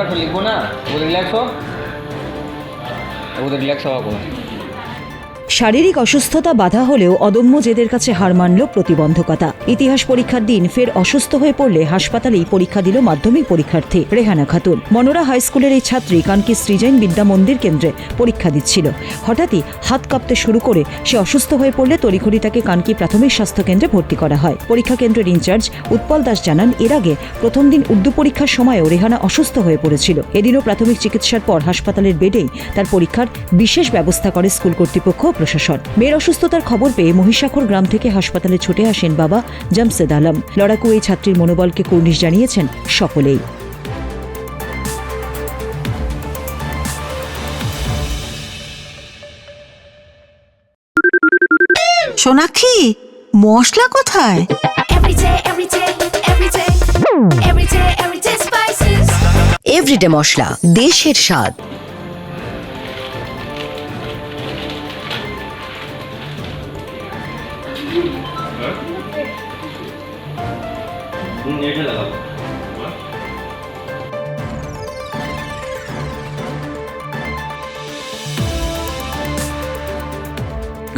ফটাফট লিখবো না, রিল্যাক্স হওয়া কোনো। শারীরিক অসুস্থতা বাধা হলেও অদম্য জেদের কাছে হার মানল প্রতিবন্ধকতা। ইতিহাস পরীক্ষার দিন ফের অসুস্থ হয়ে পড়লে হাসপাতালেই পরীক্ষা দিল মাধ্যমিক পরীক্ষার্থী রেহানা খাতুন। মনোরা হাই স্কুলের এই ছাত্রী কানকি শ্রীজৈন বিদ্যা মন্দির কেন্দ্রে পরীক্ষা দিচ্ছিল। হঠাৎই হাত কাঁপতে শুরু করে সে অসুস্থ হয়ে পড়লে তড়িঘড়ি তাকে কানকি প্রাথমিক স্বাস্থ্য কেন্দ্রে ভর্তি করা হয়। পরীক্ষা কেন্দ্রের ইনচার্জ উৎপল দাস জানান, এর আগে প্রথম দিন উর্দু পরীক্ষার সময়ও রেহানা অসুস্থ হয়ে পড়েছিল। এদিনও প্রাথমিক চিকিৎসার পর হাসপাতালের বেডেই তার পরীক্ষার বিশেষ ব্যবস্থা করে স্কুল কর্তৃপক্ষ প্রশাসন। মেয়ের অসুস্থতার খবর পেয়ে মহিষাখর গ্রাম থেকে হাসপাতালে ছুটে আসেন বাবা জামশেদ আলম। লড়াকু এই ছাত্রীর মনোবলকে কুর্নিশ জানিয়েছেন সকলেই। সোনাক্ষী, মশলা কোথায়? এভরিডে মশলা, দেশের স্বাদ।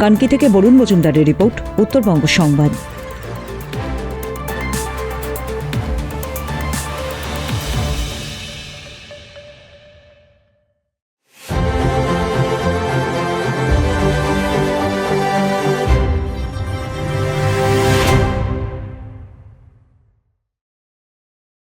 কানকি থেকে বরুণ মজুমদারের রিপোর্ট, উত্তরবঙ্গ সংবাদ।